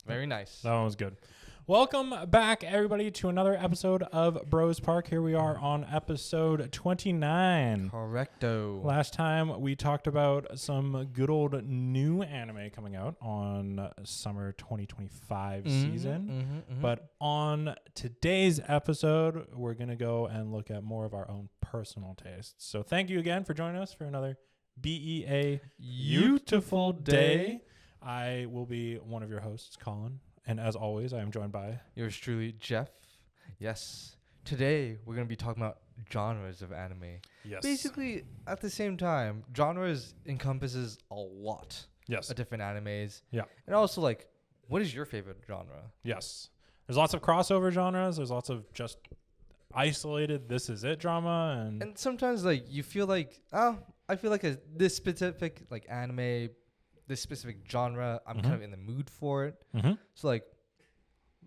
Very nice. That one was good. Welcome back, everybody, to another episode of Bros Park. Here we are on episode 29. Correcto. Last time we talked about some good old new anime coming out on summer 2025 season. But on today's episode, we're going to go and look at more of our own personal tastes. So thank you again for joining us for another BEA Beautiful Day. I will be one of your hosts, Colin. And as always, I am joined by Yours truly, Jeff. Yes. Today, we're going to be talking about genres of anime. Yes. Basically, at the same time, genres encompasses a lot Yes. of different animes. Yeah. And also, like, what is your favorite genre? Yes. There's lots of crossover genres. There's lots of just isolated, this is it drama. And sometimes, like, you feel like, I feel like this specific, like, anime, this specific genre, I'm kind of in the mood for it. So, like,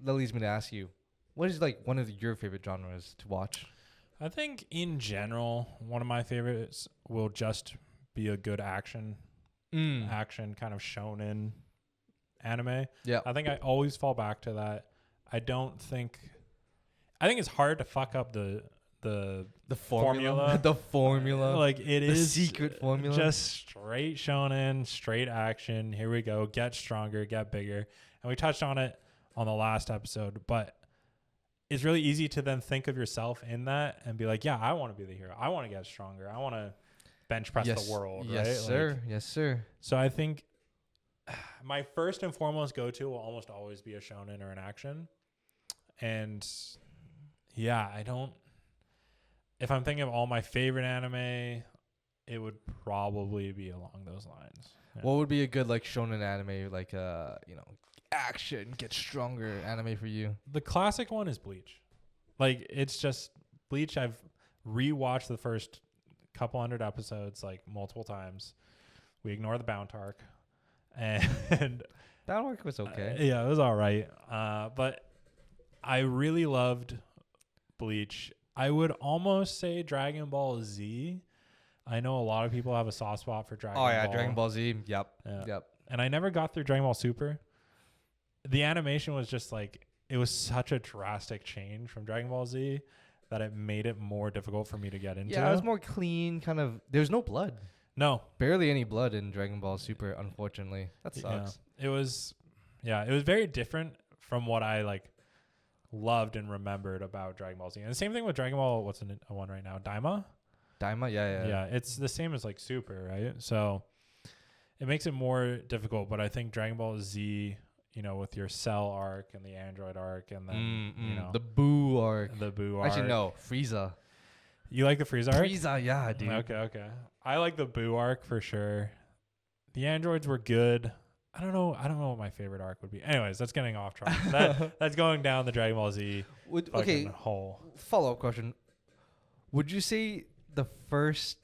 that leads me to ask you, what is, like, one of your favorite genres to watch? I think in general, one of my favorites will just be a good action kind of shonen anime. Yeah. I think I always fall back to that. I think it's hard to fuck up the formula. The formula. Like it the is secret formula. Just straight shonen, straight action. Here we go. Get stronger, get bigger. And we touched on it on the last episode, but it's really easy to then think of yourself in that and be like, yeah, I want to be the hero. I want to get stronger. I want to bench press the world. Yes, right? sir. Yes, sir. So I think my first and foremost go-to will almost always be a shonen or an action. And yeah, if I'm thinking of all my favorite anime, it would probably be along those lines. Yeah. What would be a good, like, shonen anime, like, action, get stronger anime for you? The classic one is Bleach. Like, it's just Bleach. I've rewatched the first couple hundred episodes, like, multiple times. We ignore the Bound arc. And That arc was okay. Yeah, it was all right. But I really loved Bleach. I would almost say Dragon Ball Z. I know a lot of people have a soft spot for Dragon Ball. Oh, yeah, Dragon Ball Z. Yep. Yeah. Yep. And I never got through Dragon Ball Super. The animation was just like, it was such a drastic change from Dragon Ball Z that it made it more difficult for me to get into. Yeah, it was more clean, kind of. There's no blood. No. Barely any blood in Dragon Ball Super, unfortunately. That sucks. Yeah. It was very different from what I, like, loved and remembered about Dragon Ball Z. And the same thing with Dragon Ball, what's in one right now? Daima? Daima? Yeah. Yeah, it's the same as, like, Super, right? So it makes it more difficult, but I think Dragon Ball Z, you know, with your Cell arc and the Android arc and then, you know. The Boo arc. Actually, no. Frieza. You like the Frieza arc? Frieza, yeah, dude. Okay. I like the Boo arc for sure. The androids were good. I don't know what my favorite arc would be. Anyways, that's getting off track. That's going down the Dragon Ball Z hole. Follow-up question. Would you say the first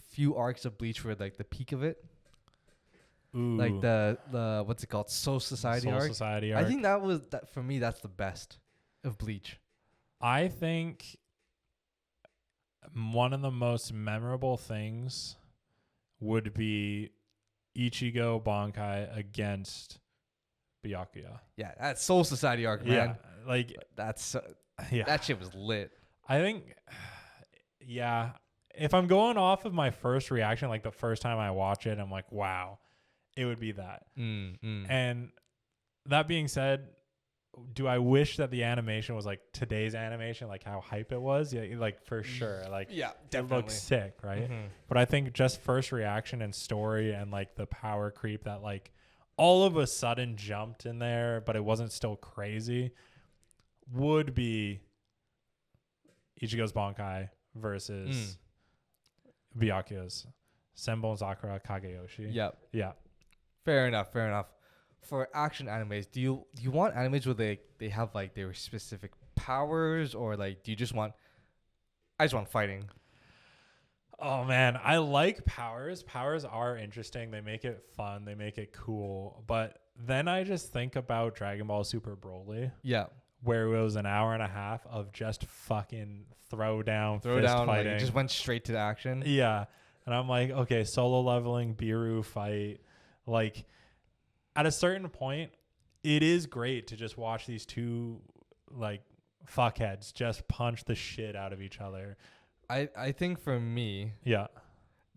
few arcs of Bleach were, like, the peak of it? Ooh. Like the what's it called? Soul Society arc? I think that for me, that's the best of Bleach. I think one of the most memorable things would be Ichigo Bankai against Byakuya. Yeah, that Soul Society arc, man. Yeah, like that's yeah. That shit was lit. I think, yeah. If I'm going off of my first reaction, like the first time I watch it, I'm like, wow, it would be that. And that being said, do I wish that the animation was like today's animation, like how hype it was? Yeah, like for sure. Like, yeah, definitely. It looks sick, right? But I think just first reaction and story and like the power creep that like all of a sudden jumped in there, but it wasn't still crazy, would be Ichigo's Bankai versus Byakuya's Senbon Sakura Kageyoshi. Yep. Yeah. Fair enough. For action animes, do you want animes where they have like their specific powers, or like do you just want I just want fighting? Oh man, I like powers. Powers are interesting. They make it fun. They make it cool. But then I just think about Dragon Ball Super Broly. Yeah. Where it was an hour and a half of just fucking throw down fighting. Like it just went straight to the action. Yeah. And I'm like, okay, solo leveling, Biru fight. Like, at a certain point, it is great to just watch these two like fuckheads just punch the shit out of each other. I think for me, Yeah.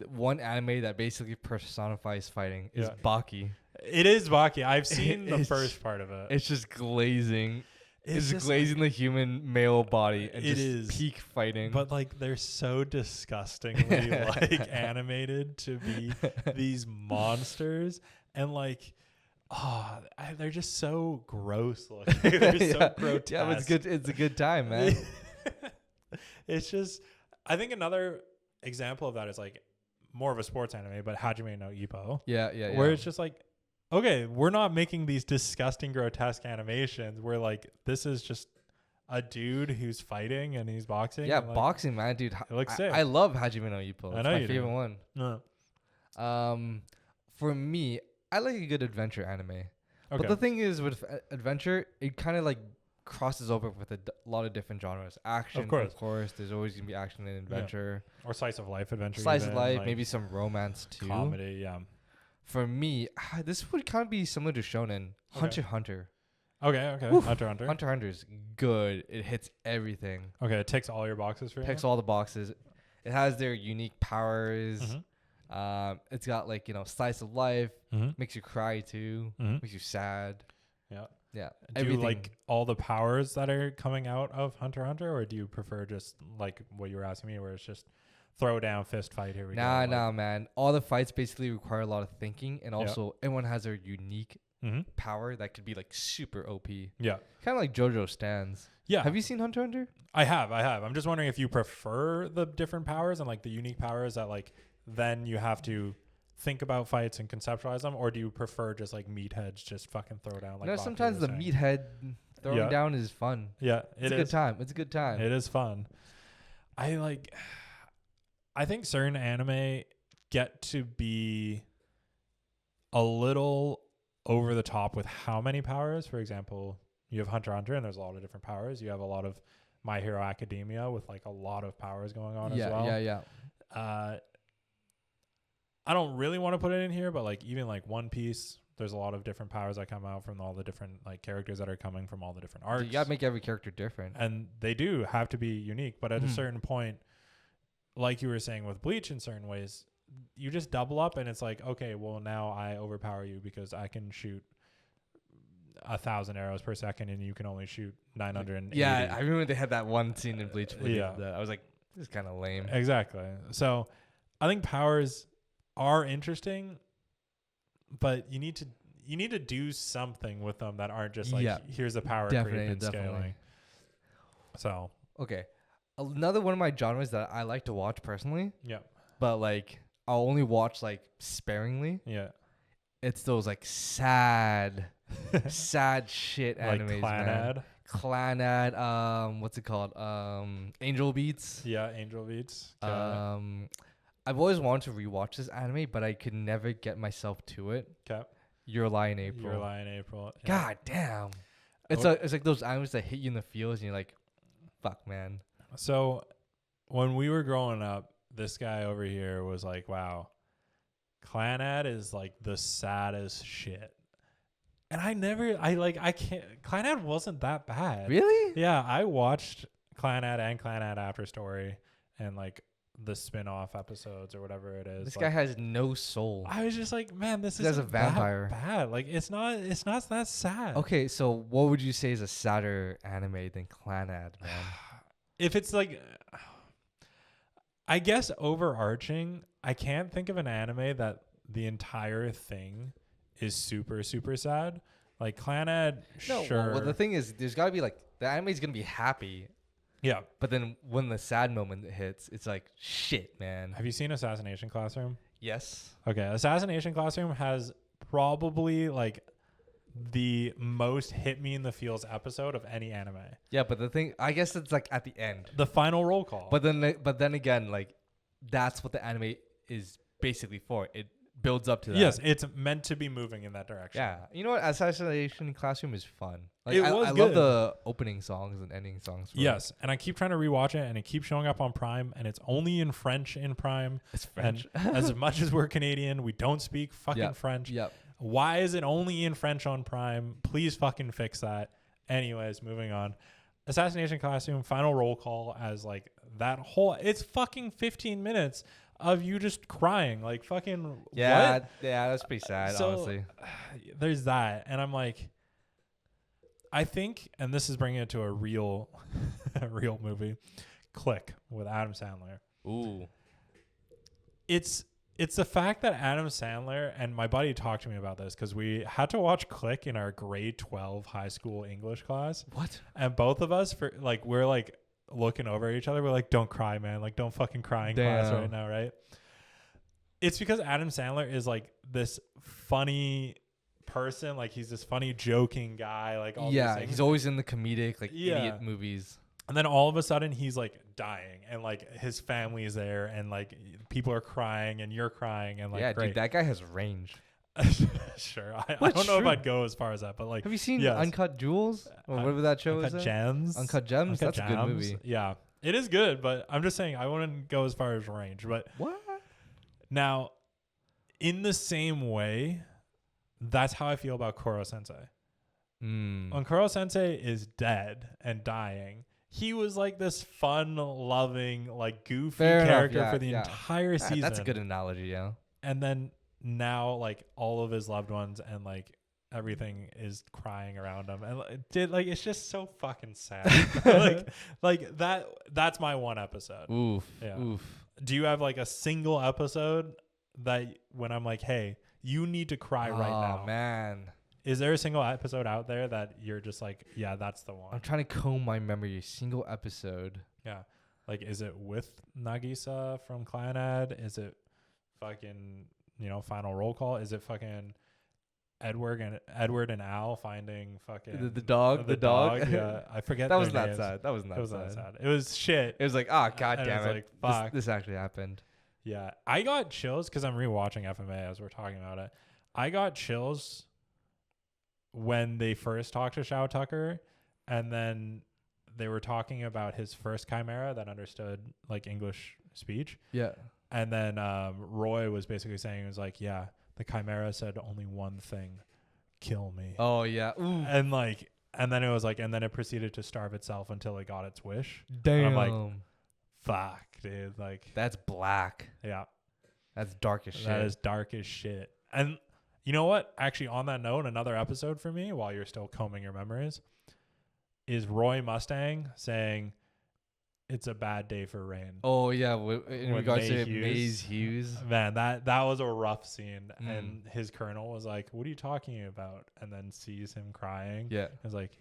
one anime that basically personifies fighting is Baki. It is Baki. I've seen the first part of it. It's just glazing. It's just glazing the human male body and it just is peak fighting. But like they're so disgustingly like animated to be these monsters, and like they're just so gross looking. They're so grotesque. Yeah, but it's good. It's a good time, man. It's just, I think another example of that is like more of a sports anime, but Hajime no Ippo. Yeah. Where it's just like, okay, we're not making these disgusting, grotesque animations. We're like, this is just a dude who's fighting and he's boxing. Yeah, and like, boxing, man, dude. It looks sick. I love Hajime no Ippo. I It's know my you favorite do. one. No. For me, I like a good adventure anime. Okay. But the thing is, with adventure, it kind of like crosses over with a lot of different genres. Action, of course. There's always gonna be action and adventure. Or slice of life adventure. Slice of even, life, like maybe some romance too. comedy, yeah. For me, this would kind of be similar to shonen. Hunter x Hunter. Okay. Oof. Hunter x Hunter. Hunter x Hunter is good. It hits everything. Okay, it ticks all your boxes for you. Ticks all the boxes. It has their unique powers. Mm-hmm. It's got like, slice of life. Mm-hmm. Makes you cry too. Mm-hmm. Makes you sad. Yeah. Yeah. Do you like all the powers that are coming out of Hunter x Hunter, or do you prefer just like what you were asking me, where it's just throw down, fist fight, here we go? Nah, man. All the fights basically require a lot of thinking, and also everyone has their unique power that could be like super OP. Yeah. Kind of like JoJo stands. Yeah. Have you seen Hunter x Hunter? I have. I'm just wondering if you prefer the different powers and like the unique powers that like then you have to think about fights and conceptualize them, or do you prefer just like meatheads just fucking throw down? Like sometimes the meathead throwing down is fun. Yeah, it's a good time. It's a good time. It is fun. I think certain anime get to be a little over the top with how many powers. For example, you have Hunter x Hunter and there's a lot of different powers. You have a lot of My Hero Academia with like a lot of powers going on as well. Yeah. I don't really want to put it in here, but like even like One Piece, there's a lot of different powers that come out from all the different like characters that are coming from all the different arcs. You gotta make every character different, and they do have to be unique. But at a certain point, like you were saying with Bleach, in certain ways, you just double up, and it's like, okay, well now I overpower you because I can shoot 1,000 arrows per second, and you can only shoot 980. Yeah, I remember they had that one scene in Bleach. Yeah, that I was like, this is kind of lame. Exactly. So, I think powers are interesting, but you need to do something with them that aren't just like here's the power creep and scaling. So okay, another one of my genres that I like to watch personally. Yeah. But like I'll only watch like sparingly. Yeah. It's those like sad shit animes, man. Clanad. What's it called? Angel Beats. Yeah, Angel Beats. I've always wanted to rewatch this anime, but I could never get myself to it. Okay. Your Lie in April. Your Lie in April. Yeah. God damn. It's like those animes that hit you in the feels, and you're like, fuck, man. So when we were growing up, this guy over here was like, wow, Clanad is like the saddest shit. And I can't, Clanad wasn't that bad. Really? Yeah, I watched Clanad and Clanad After Story and like the spin-off episodes or whatever it is. This guy has no soul. I was just like, man, this is a vampire. That bad. Like it's not that sad. Okay, so what would you say is a sadder anime than Clanad, man? If it's like, I guess overarching, I can't think of an anime that the entire thing is super, super sad. Like Clanad, sure. Well, the thing is, there's got to be like, the anime is going to be happy. Yeah. But then when the sad moment hits, it's like, shit, man. Have you seen Assassination Classroom? Yes. Okay. Assassination Classroom has probably like the most hit me in the feels episode of any anime. Yeah, but the thing, I guess it's like at the end. The final roll call. But then again, like, that's what the anime is basically for. It builds up to that. Yes, it's meant to be moving in that direction. Yeah. You know what? Assassination Classroom is fun. Like, I love the opening songs and ending songs. Yes, and I keep trying to rewatch it, and it keeps showing up on Prime, and it's only in French in Prime. It's French. And as much as we're Canadian, we don't speak fucking French. Yep. Why is it only in French on Prime? Please fucking fix that. Anyways, moving on. Assassination Classroom, final roll call as like that whole. It's fucking 15 minutes of you just crying, like fucking. Yeah, what? yeah, that's pretty sad, honestly. There's that, and I'm like, I think, and this is bringing it to a real, a real movie, Click with Adam Sandler. Ooh, It's the fact that Adam Sandler, and my buddy talked to me about this because we had to watch Click in our grade 12 high school English class. what? And both of us, we're like looking over at each other. We're like, don't cry, man. Like, don't fucking cry in class right now, right? It's because Adam Sandler is like this funny person. Like, he's this funny, joking guy. Like, all these things. He's always in the comedic, like, idiot movies. And then all of a sudden he's like dying, and like his family is there, and like people are crying, and you're crying, and like, yeah, great. dude, that guy has range. Sure, I don't know if I'd go as far as that, but like, have you seen Uncut Jewels or whatever that show is? Uncut Gems. Uncut Gems. That's a good movie. Yeah, it is good, but I'm just saying I wouldn't go as far as range. But what? Now, in the same way, that's how I feel about Koro Sensei. When Koro Sensei is dead and dying, he was like this fun, loving, like goofy character for the entire season. That's a good analogy, yeah. And then now, like, all of his loved ones and like everything is crying around him, and it's just so fucking sad. like that's my one episode. Oof. Yeah. Oof. Do you have like a single episode that when I'm like, hey, you need to cry right now? Oh man. Is there a single episode out there that you're just like, yeah, that's the one? I'm trying to comb my memory. Single episode. Yeah. Like, is it with Nagisa from Clanad? Is it fucking, final roll call? Is it fucking Edward and Al finding fucking the dog? The dog? Yeah. I forget. That was not sad. That was not sad. It was shit. It was like, oh, god damn it. Like, fuck. This actually happened. Yeah. I got chills because I'm rewatching FMA as we're talking about it. I got chills when they first talked to Shao Tucker, and then they were talking about his first chimera that understood like English speech. Yeah. And then Roy was basically saying, it was like, yeah, the chimera said only one thing, kill me. Oh yeah. Ooh. And then it was like, and then it proceeded to starve itself until it got its wish. Damn. And I'm like, fuck, dude. Like, that's black. Yeah. That's dark as shit. That is dark as shit. And you know what? Actually, on that note, another episode for me, while you're still combing your memories, is Roy Mustang saying, it's a bad day for rain. Oh, yeah. In regards to Maze Hughes. Man, that was a rough scene. And his colonel was like, what are you talking about? And then sees him crying. Yeah. It's like,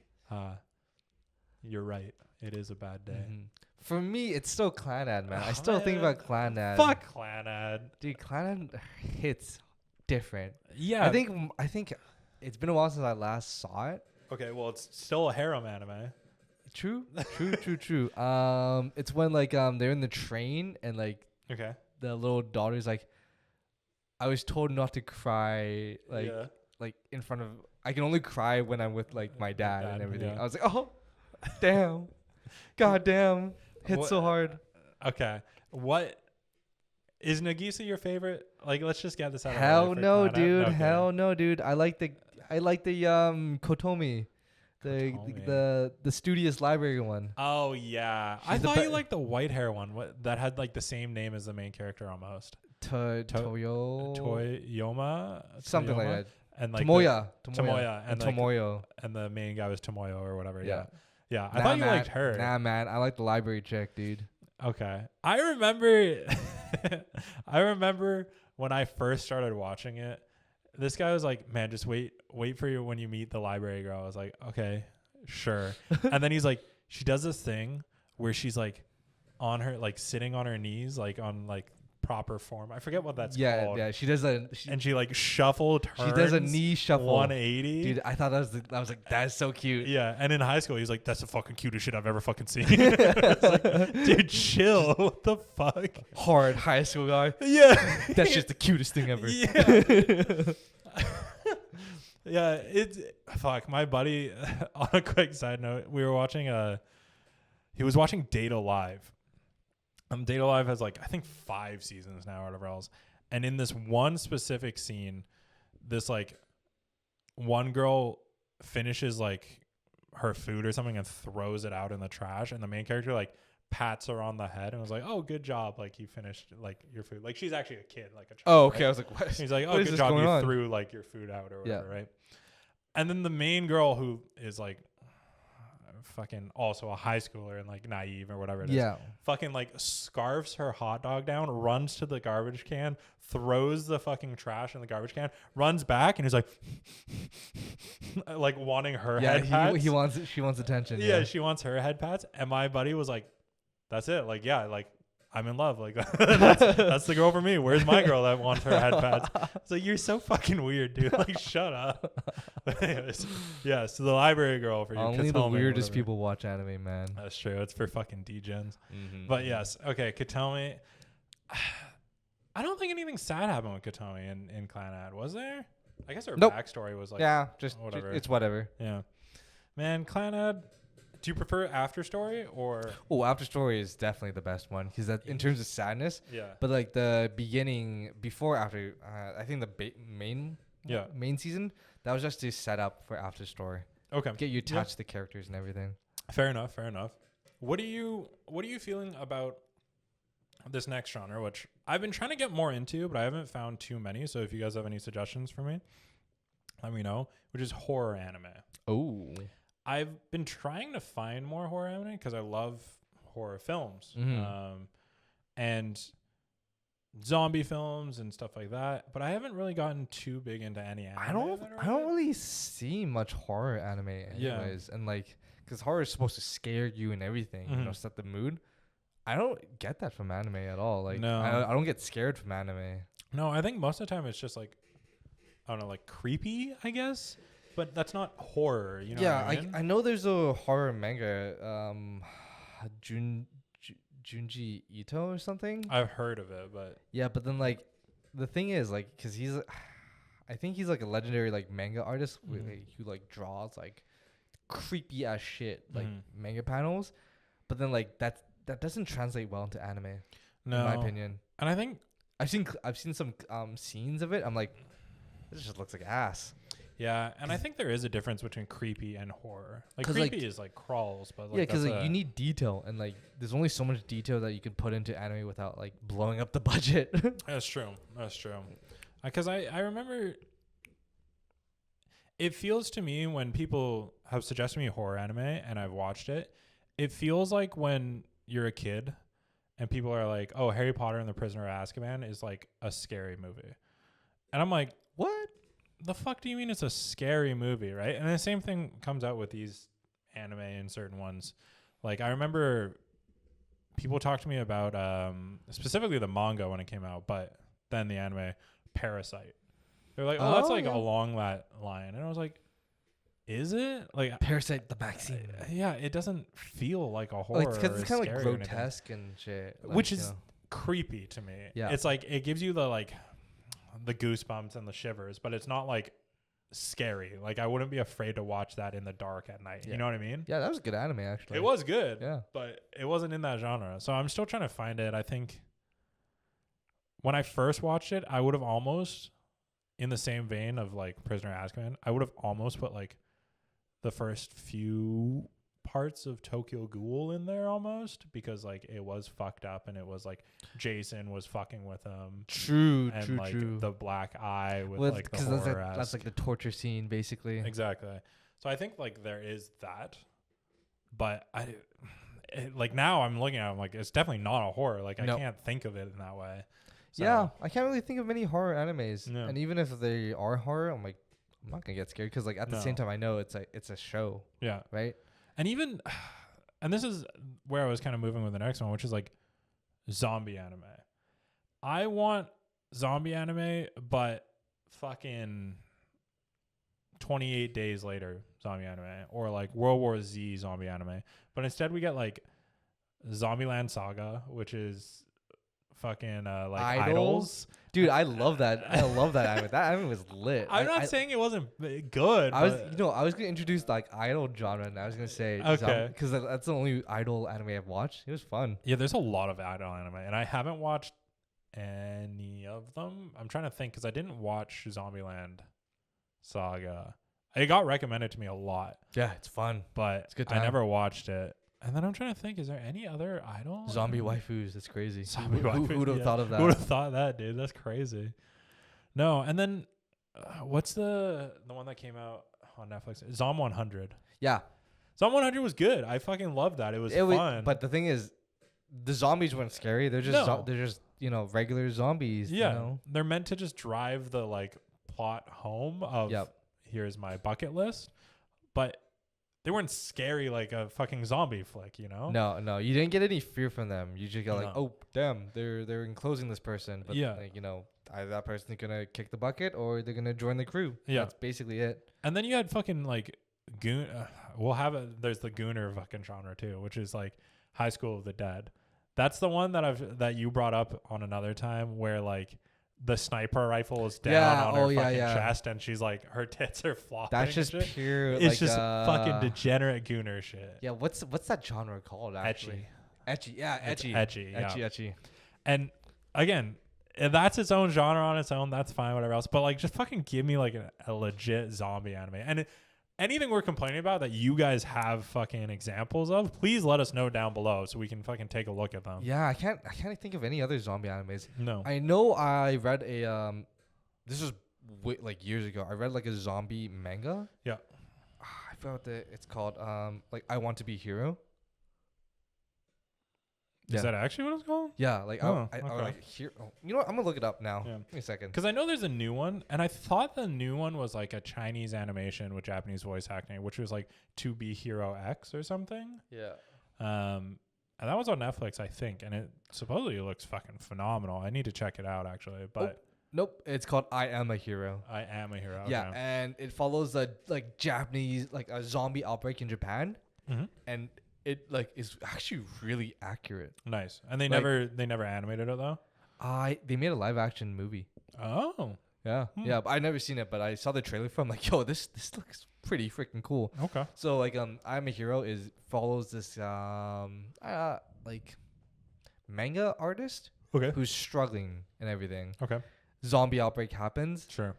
you're right. It is a bad day. Mm-hmm. For me, it's still Clanad, man. I still think about Clanad. Fuck Clanad. Dude, Clanad hits different. Yeah. I think it's been a while since I last saw it. Okay, well, it's still a harem anime. True. It's when like they're in the train and like the little daughter's like, I was told not to cry like in front of. I can only cry when I'm with like my dad and everything. Yeah. I was like, oh, damn, god damn, hit so hard. Okay, what is Nagisa your favorite? Like, let's just get this out. Hell no, dude. Okay. Hell no, dude. I like the Kotomi. The studious library one. Oh yeah, I thought you liked the white hair one. That had like the same name as the main character almost. Toyoma, something like that. And like Tomoya, and Tomoyo, and the main guy was Tomoyo or whatever. Yeah. I nah, thought you liked her. Nah, man, I like the library chick, dude. Okay, I remember when I first started watching it. This guy was like, man, just wait for you when you meet the library girl. I was like, okay, sure. And then he's like, she does this thing where she's like on her, like sitting on her knees, like on like proper form. I forget what that's called. Yeah, she does a... and she like turns. She does a knee shuffle. 180. Dude, I thought I was like, that's so cute. Yeah, and in high school, he's like, that's the fucking cutest shit I've ever fucking seen. It's like, dude, chill. What the fuck? Hard high school guy. Yeah. That's just the cutest thing ever. Yeah. Yeah, it's... Fuck, my buddy, on a quick side note, we were watching he was watching Data Live. Data Live has like I think 5 seasons now or whatever else. And in this one specific scene, this like one girl finishes like her food or something and throws it out in the trash, and the main character like pats her on the head and was like, "Oh, good job, like you finished like your food." Like she's actually a kid, like a child. Oh, okay. Right? I was like, what? He's like, "Oh, What is good this job, going you on? threw like your food out or whatever," Yeah. right? And then the main girl, who is like fucking also a high schooler and like naive or whatever it is, Yeah. fucking like scarfs her hot dog down, runs to the garbage can, throws the fucking trash in the garbage can, runs back, and is like like wanting her head pats. She wants attention. Yeah, she wants her head pats. And my buddy was like, "That's it. Like, yeah, like I'm in love. Like that's the girl for me. Where's my girl that wants her head pats?" So you're so fucking weird, dude. Like, shut up. Anyways, yeah. So the library girl for you. Only the Katome, weirdest whatever. people watch anime, man. That's true. It's for fucking degens. Mm-hmm. But yes, okay. Katome. I don't think anything sad happened with Katome in Clanad, was there? I guess her Nope. backstory was like, yeah, just whatever. It's whatever. Yeah. Man, Clanad. Do you prefer After Story or? Oh, After Story is definitely the best one because that in terms of sadness. Yeah. But like the beginning before After, I think the main season that was just to set up for After Story. Okay. Get you attached to the characters and everything. Fair enough. Fair enough. What are you feeling about this next genre, which I've been trying to get more into, but I haven't found too many. So if you guys have any suggestions for me, let me know. Which is horror anime. Oh. I've been trying to find more horror anime because I love horror films, and zombie films and stuff like that. But I haven't really gotten too big into any anime. I don't really see much horror anime anyways, and like because horror is supposed to scare you and everything, you know, set the mood. I don't get that from anime at all. Like, no, I don't get scared from anime. No, I think most of the time it's just like, I don't know, like creepy, I guess. But that's not horror, you know. Yeah, what I mean? I know there's a horror manga, Junji Ito or something. I've heard of it, but yeah, but then like the thing is like because I think he's like a legendary like manga artist who like draws like creepy ass shit like manga panels, but then like that doesn't translate well into anime, in my opinion. And I think I've seen some scenes of it. I'm like, this just looks like ass. Yeah, and I think there is a difference between creepy and horror. Like creepy is like crawls, but like, yeah, because like you need detail, and like there's only so much detail that you can put into anime without like blowing up the budget. That's true. Because I remember, it feels to me when people have suggested me horror anime and I've watched it, it feels like when you're a kid and people are like, "Oh, Harry Potter and the Prisoner of Azkaban is like a scary movie," and I'm like, what? The fuck do you mean it's a scary movie, right? And the same thing comes out with these anime and certain ones. Like I remember people talked to me about specifically the manga when it came out, but then the anime Parasite. They're like, "Oh, that's like along that line," and I was like, "Is it like Parasite the vaccine?" Yeah, it doesn't feel like a horror. Because it's kind of like grotesque and shit, like, which is creepy to me. Yeah, it's like it gives you the goosebumps and the shivers, but it's not like scary. Like I wouldn't be afraid to watch that in the dark at night. You know what I mean? Yeah, that was a good anime actually. It was good. Yeah, but it wasn't in that genre. So I'm still trying to find it. I think when I first watched it, I would have almost, in the same vein of like Prisoner of Azkaban, I would have almost put like the first few parts of Tokyo Ghoul in there almost, because like it was fucked up and it was like Jason was fucking with him. True. The black eye with like the horror that's like the torture scene basically. Exactly. So I think like there is that, but like now I'm looking at it, I'm like, it's definitely not a horror. Like I can't think of it in that way. So, yeah, I can't really think of many horror animes. No. And even if they are horror, I'm like, I'm not gonna get scared because like at the same time I know it's a show. Yeah. Right. And even, and this is where I was kind of moving with the next one, which is like zombie anime. I want zombie anime, but fucking 28 Days Later zombie anime, or like World War Z zombie anime. But instead we get like Zombieland Saga, which is fucking like Idols. Dude, I love that. I love that anime. That anime was lit. I'm not saying it wasn't good. I was gonna introduce like idol genre, and I was gonna say because that's the only idol anime I've watched. It was fun. Yeah, there's a lot of idol anime, and I haven't watched any of them. I'm trying to think because I didn't watch Zombieland Saga. It got recommended to me a lot. Yeah, it's fun. But it's good I time. never watched it. And then I'm trying to think, is there any other idol? Zombie waifus. That's crazy. Zombie Who waifus, would have yeah. thought of that? Who would have thought that, dude? That's crazy. No, and then what's the one that came out on Netflix? Zom 100. Yeah. Zom 100 was good. I fucking loved that. It was fun. But the thing is, the zombies weren't scary. They're just regular zombies. Yeah. You know? They're meant to just drive the like plot home of here's my bucket list. But they weren't scary like a fucking zombie flick, you know? No, you didn't get any fear from them. You just got like, oh damn, they're enclosing this person, but like, you know, either that person's gonna kick the bucket or they're gonna join the crew. Yeah, that's basically it. And then you had fucking like goon. There's the gooner fucking genre too, which is like High School of the Dead. That's the one that you brought up on another time where like the sniper rifle is down on her fucking chest and she's like her tits are flopping. That's just pure. It's like, just fucking degenerate gooner shit. Yeah, what's that genre called actually? Etchy. Yeah, etchy. And again, if that's its own genre on its own, that's fine, whatever else. But like, just fucking give me like a legit zombie anime. And anything we're complaining about that you guys have fucking examples of, please let us know down below so we can fucking take a look at them. Yeah, I can't think of any other zombie animes. No. I know I read this was like years ago. I read like a zombie manga. Yeah. I forgot what it's called. Like I Want to Be Hero. Is that actually what it's called? Yeah, like I like here. Oh, you know what? I'm gonna look it up now. Yeah. Give me a second. Because I know there's a new one, and I thought the new one was like a Chinese animation with Japanese voice acting, which was like To Be Hero X or something. Yeah. And that was on Netflix, I think, and it supposedly looks fucking phenomenal. I need to check it out actually, but nope, it's called I Am a Hero. I Am a Hero. Yeah, and it follows a like Japanese like a zombie outbreak in Japan, and it like is actually really accurate. Nice. And they like, never animated it though? They made a live action movie. Oh. Yeah. Yeah, but I never seen it, but I saw the trailer for it. I'm like, yo, this looks pretty freaking cool. Okay. So like I'm a Hero follows this like manga artist who's struggling and everything. Okay. Zombie outbreak happens. Sure.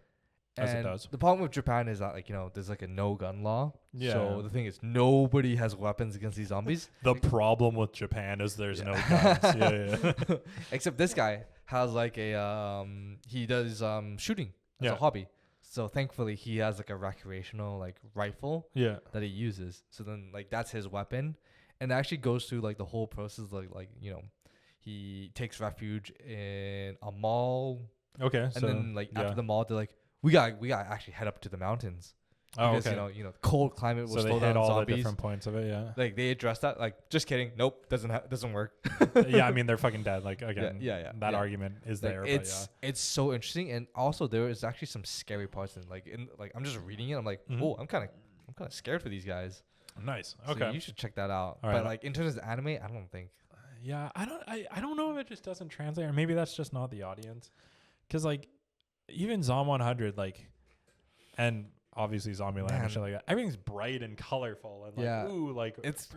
As it does. The problem with Japan is that like, you know, there's like a no gun law. Yeah. So the thing is nobody has weapons against these zombies. The problem with Japan is there's no guns. Yeah. Except this guy has like a he does shooting as a hobby. So thankfully he has like a recreational like rifle that he uses. So then like that's his weapon. And it actually goes through like the whole process like, you know, he takes refuge in a mall. Okay. And then like after the mall they're like, we got actually head up to the mountains. Because, you know, cold climate will slow down all zombies. the different points of it, yeah. Like they address that. Like, just kidding. Nope, doesn't work. Yeah, I mean they're fucking dead. Like again, that argument is like, there. It's so interesting, and also there is actually some scary parts in I'm just reading it. I'm like, oh, I'm kind of scared for these guys. Nice. So Okay, you should check that out. All but right. like in terms of anime, I don't think. Yeah, I don't know if it just doesn't translate, or maybe that's just not the audience. Because like even Zom 100 like. And obviously Zombieland and shit like that. Everything's bright and colorful and like ooh, like it's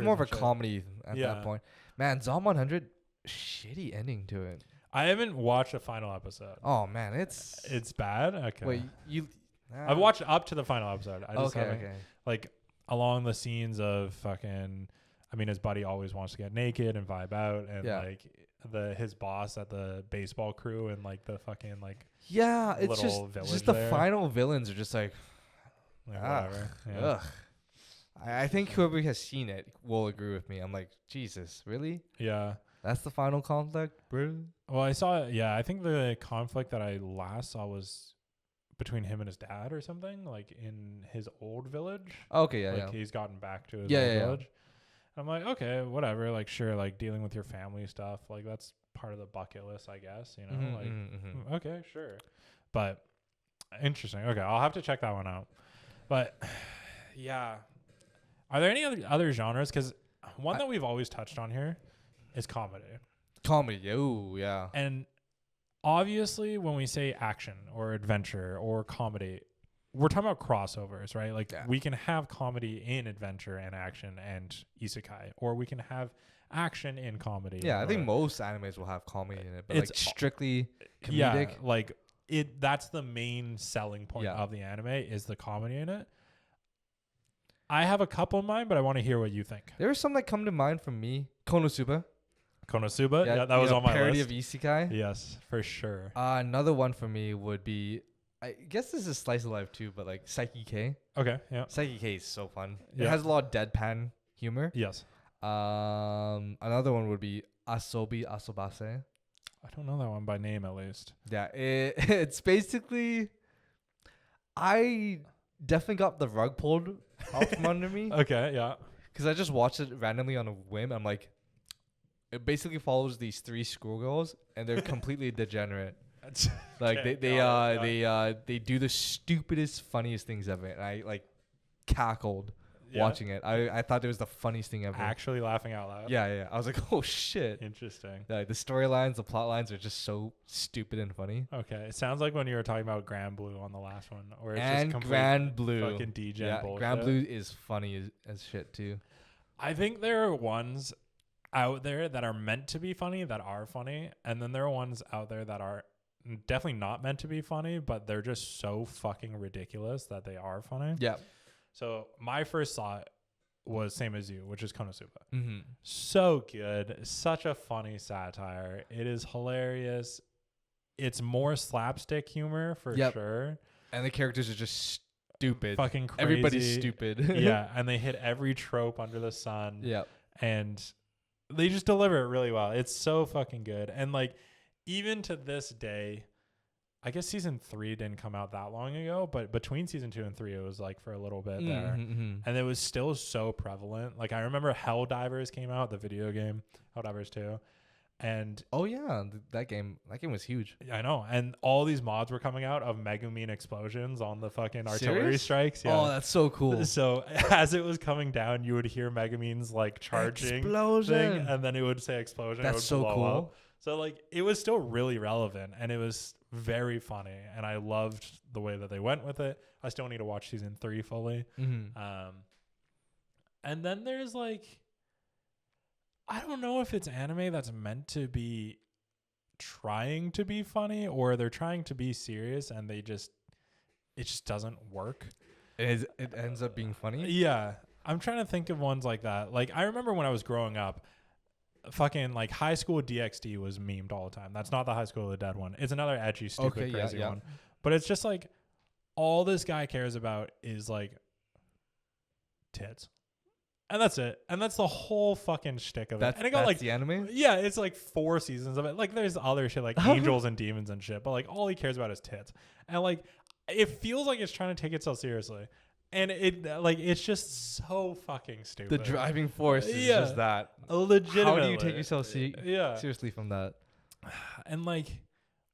more of a comedy at that point. Man, Zom 100, shitty ending to it. I haven't watched the final episode. Oh man, it's bad. Okay. Wait, I've watched up to the final episode. I just okay. Like along the scenes of fucking. I mean, his buddy always wants to get naked and vibe out, and like his boss at the baseball crew and like the fucking like it's just the final villains are just like whatever. Ugh. I think whoever has seen it will agree with me. I'm like, Jesus, really? Yeah, that's the final conflict, bro. Well, I saw I think the conflict that I last saw was between him and his dad or something, like in his old village. Okay, he's gotten back to his old village. I'm like, okay, whatever. Like, sure, like dealing with your family stuff, like that's part of the bucket list, I guess. You know, okay, sure. But interesting. Okay, I'll have to check that one out. But yeah, are there any other genres? Because one that we've always touched on here is comedy. Comedy, ooh, yeah. And obviously, when we say action or adventure or comedy, we're talking about crossovers, right? Like we can have comedy in adventure and action and isekai, or we can have action in comedy. Yeah, I think most animes will have comedy in it, but like strictly comedic. Yeah, like that's the main selling point Yeah. of the anime is the comedy in it. I have a couple in mind, but I want to hear what you think. There are some that come to mind from me. Konosuba. Konosuba? Yeah, that was on my parody list. of isekai. Yes, for sure. Another one for me would be, I guess this is slice of life too, but like Psyche K. Okay, yeah. Psyche K is so fun. Yeah. It has a lot of deadpan humor. Yes. Another one would be Asobi Asobase. I don't know that one by name, at least. Yeah, it's basically, I definitely got the rug pulled out from under me Okay, yeah. because I just watched it randomly on a whim. I'm like, it basically follows these 3 schoolgirls and they're completely degenerate. Like Okay, they do the stupidest, funniest things ever, and I like cackled watching it. I thought it was the funniest thing ever. Actually laughing out loud. Yeah. I was like, oh shit. Interesting. Like the storylines, the plot lines are just so stupid and funny. Okay, it sounds like when you were talking about Grand Blue on the last one, or it's And just Grand Blue, fucking degen yeah, bullshit. Grand Blue is funny as shit too. I think there are ones out there that are meant to be funny that are funny, and then there are ones out there that are definitely not meant to be funny, but they're just so fucking ridiculous that they are funny. Yeah. So my first thought was same as you, which is Konosuba. Mm-hmm. So good. Such a funny satire. It is hilarious. It's more slapstick humor for sure. And the characters are just stupid. Fucking crazy. Everybody's stupid. Yeah. And they hit every trope under the sun. Yeah. And they just deliver it really well. It's so fucking good. And like, even to this day, I guess season 3 didn't come out that long ago, but between season 2 and 3, it was like for a little bit there. Mm-hmm. And it was still so prevalent. Like I remember Helldivers came out, the video game, Helldivers 2. And oh yeah, that game was huge. I know. And all these mods were coming out of Megumin explosions on the fucking artillery Serious? strikes. Yeah. Oh, that's so cool. So as it was coming down, you would hear Megumin's like charging explosion thing, and then it would say explosion. That's it would so blow cool. up. So like it was still really relevant, and it was very funny, and I loved the way that they went with it. I still need to watch season 3 fully. Mm-hmm. And then there's like, I don't know if it's anime that's meant to be trying to be funny, or they're trying to be serious and it just doesn't work. It ends up being funny. Yeah. I'm trying to think of ones like that. Like I remember when I was growing up, fucking like High School DxD was memed all the time. That's not the High School of the Dead one. It's another edgy, stupid, crazy one. But it's just like all this guy cares about is like tits. And that's it. And that's the whole fucking shtick of it. And it got like the anime? Yeah, it's like 4 seasons of it. Like there's other shit like angels and demons and shit, but like all he cares about is tits. And like it feels like it's trying to take itself seriously. And it like it's just so fucking stupid. The driving force is just that. Legitimately. How do you take yourself seriously from that? And like,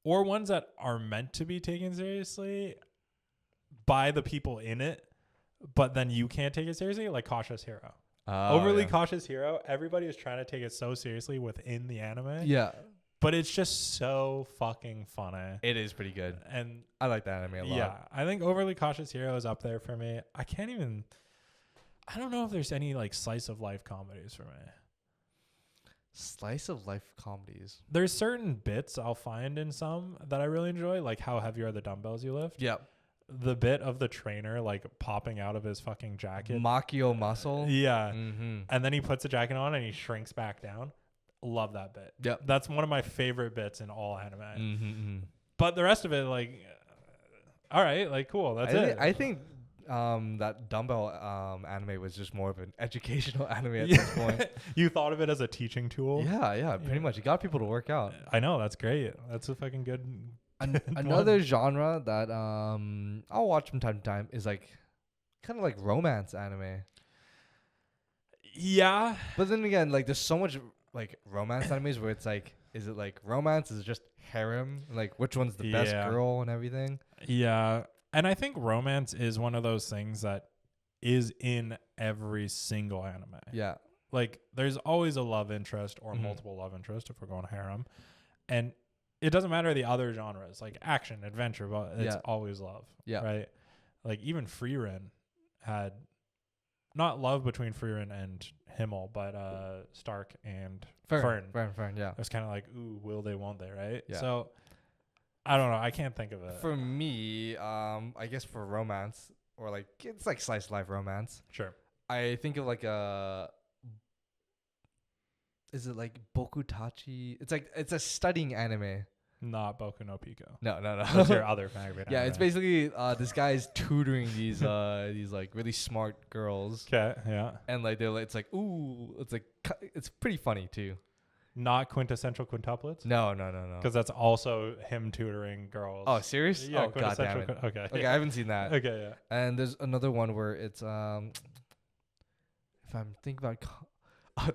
or ones that are meant to be taken seriously by the people in it, but then you can't take it seriously, like Cautious Hero. Overly Cautious Hero, everybody is trying to take it so seriously within the anime. Yeah. But it's just so fucking funny. It is pretty good. And I like that anime a lot. Yeah. I think Overly Cautious Hero is up there for me. I don't know if there's any like slice of life comedies for me. Slice of life comedies. There's certain bits I'll find in some that I really enjoy, like how heavy are the dumbbells you lift. Yeah. The bit of the trainer like popping out of his fucking jacket. Machio muscle. Yeah. Mm-hmm. And then he puts the jacket on and he shrinks back down. Love that bit. Yep. That's one of my favorite bits in all anime. Mm-hmm. But the rest of it, like, all right, like, cool. That's it. I think that dumbbell anime was just more of an educational anime at this point. You thought of it as a teaching tool? Yeah, pretty much. It got people to work out. I know. That's great. That's a fucking good. Another genre that I'll watch from time to time is like kind of like romance anime. Yeah. But then again, like there's so much like romance animes where it's like, is it like romance? Is it just harem? Like which one's the best girl and everything? Yeah. And I think romance is one of those things that is in every single anime. Yeah. Like there's always a love interest or multiple love interest if we're going harem. And it doesn't matter the other genres, like action, adventure, but it's always love. Yeah. Right? Like even Frieren had not love between Frieren and Himmel, but Stark and Fern. Fern, yeah. It was kind of like, ooh, will they, won't they, right? Yeah. So I don't know. I can't think of it. For me, I guess for romance or like it's like slice of life romance. Sure. I think of like a. Is it like Bokutachi? It's a studying anime. Not Boku no Pico. No. That's your other favorite. Yeah, anime. it's basically this guy's tutoring these like really smart girls. Okay. Yeah. And like it's like ooh, it's pretty funny too. Not quintessential quintuplets. No. Because that's also him tutoring girls. Oh, serious? Yeah. Oh, god damn it. Okay. Okay, I haven't seen that. Okay. Yeah. And there's another one where it's if I'm thinking about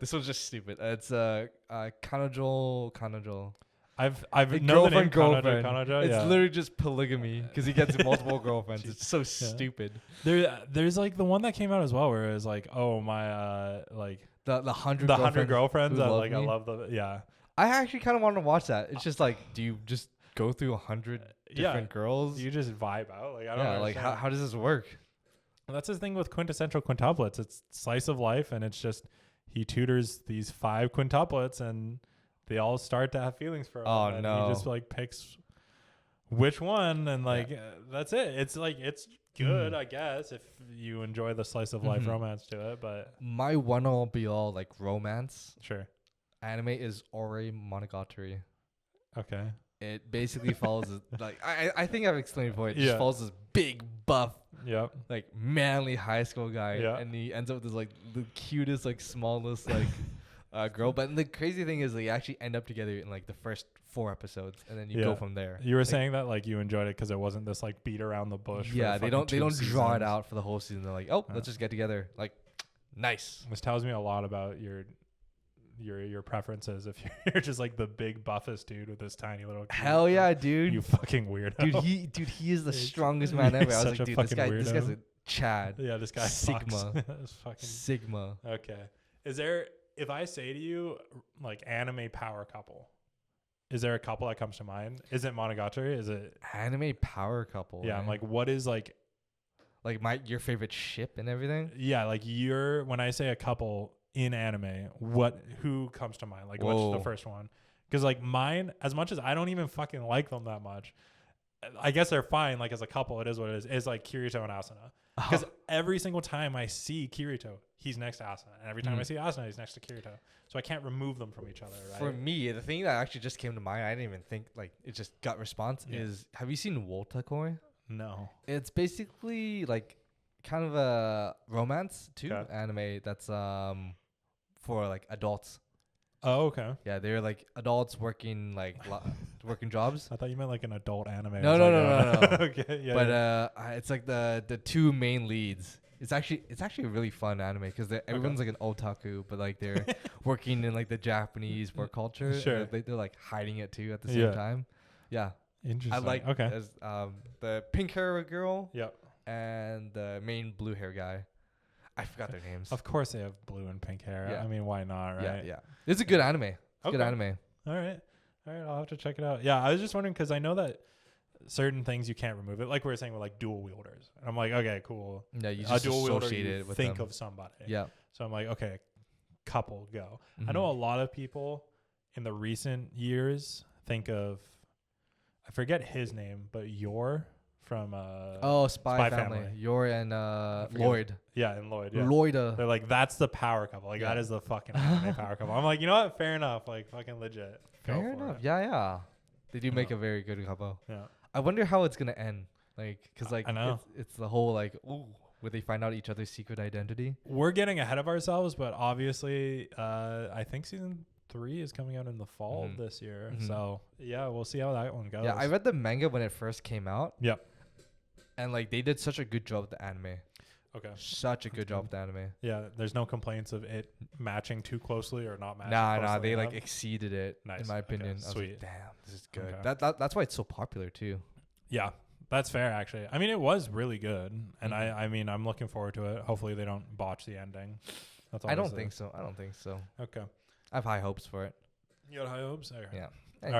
this one's just stupid. It's kanojo. I've known the name girlfriend. Kanojo. It's literally just polygamy because he gets multiple girlfriends. It's so stupid. There's like the one that came out as well where it was like, oh my like the 100 girlfriends that like me. I love the yeah. I actually kind of want to watch that. It's just like, do you just go through 100 different girls? You just vibe out. Like I don't know. Like how does this work? That's the thing with quintessential quintuplets. It's slice of life, and it's just he tutors these 5 quintuplets, and they all start to have feelings for him. Oh and no! He just like picks which one, and like that's it. It's like it's good, I guess, if you enjoy the slice of life romance to it. But my one all be all like romance anime is Ore Monogatari. Okay. It basically follows like I think I've explained before. It just follows this big buff, like manly high school guy, and he ends up with this like the cutest, like smallest, like girl. But the crazy thing is they actually end up together in like the first 4 episodes, and then you go from there. You were saying that like you enjoyed it because it wasn't this like beat around the bush. Yeah, they don't draw it out for the whole season. They're like, oh, let's just get together. Like, nice. This tells me a lot about your preferences. If you're just like the big buffest dude with this tiny little hell yeah, dude, you fucking weirdo. He is the strongest man ever. I was like, dude, this guy's a Chad. Yeah, this guy Sigma. fucking Sigma. Okay. Is there, if I say to you like anime power couple, is there a couple that comes to mind? Is it Monogatari? Is it anime power couple? Yeah, I'm like, what is like your favorite ship and everything? Yeah, like when I say a couple in anime, who comes to mind? Like, what's the first one? Because like mine, as much as I don't even fucking like them that much, I guess they're fine. Like as a couple, it is what it is. It's like Kirito and Asuna. Because every single time I see Kirito, he's next to Asuna, and every time I see Asuna, he's next to Kirito. So I can't remove them from each other. Right? For me, the thing that actually just came to mind, I didn't even think like it just got response. Is have you seen Wotakoi? No. It's basically like kind of a romance too anime that's for like adults. Oh, okay. Yeah, they're like adults working like working jobs. I thought you meant like an adult anime. No. Okay, yeah. But it's like the 2 main leads. It's actually a really fun anime because everyone's like an otaku, but like they're working in like the Japanese work culture. Sure. They're like hiding it too at the same time. Yeah. Interesting. I like the pink hair girl. Yep. And the main blue hair guy. I forgot their names. Of course they have blue and pink hair. Yeah. I mean, why not, right? Yeah. It's a good anime. Good anime. All right. I'll have to check it out. Yeah, I was just wondering because I know that certain things you can't remove it. Like we were saying with like dual wielders. And I'm like, okay, cool. Yeah, you just dual wielder, associate you it with think them. of somebody. Yeah. So I'm like, okay, couple, go. I know a lot of people in the recent years think of, I forget his name, but Yor from Spy Family. Yor and Lloyd. Yeah, and Lloyd. Yeah. Lloyd. They're like, that's the power couple. Like that is the fucking anime power couple. I'm like, you know what? Fair enough. Like fucking legit. Fair enough. Yeah. They do make a very good couple. Yeah. I wonder how it's gonna end. Like, cause like I know. it's the whole like, ooh, would they find out each other's secret identity? We're getting ahead of ourselves, but obviously, I think season 3 is coming out in the fall this year. So yeah, we'll see how that one goes. Yeah, I read the manga when it first came out. Yep. And like they did such a good job with the anime. Okay. Such a good job with the anime. Yeah, there's no complaints of it matching too closely or not matching. Nah, they like exceeded it. Nice. In my opinion. Okay. Sweet. Like, damn, this is good. Okay. That's why it's so popular too. Yeah, that's fair actually. I mean, it was really good, and I mean, I'm looking forward to it. Hopefully, they don't botch the ending. That's all I don't think so. Okay. I have high hopes for it. You got high hopes? Okay. Yeah.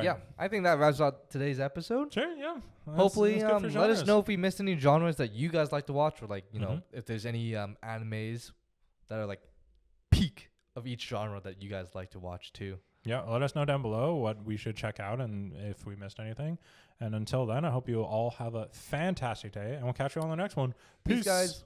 Yeah, I think that wraps up today's episode. Sure, yeah. Hopefully, let us know if we missed any genres that you guys like to watch, or like, you know, if there's any animes that are like peak of each genre that you guys like to watch too. Yeah, let us know down below what we should check out and if we missed anything. And until then, I hope you all have a fantastic day, and we'll catch you on the next one. Peace guys.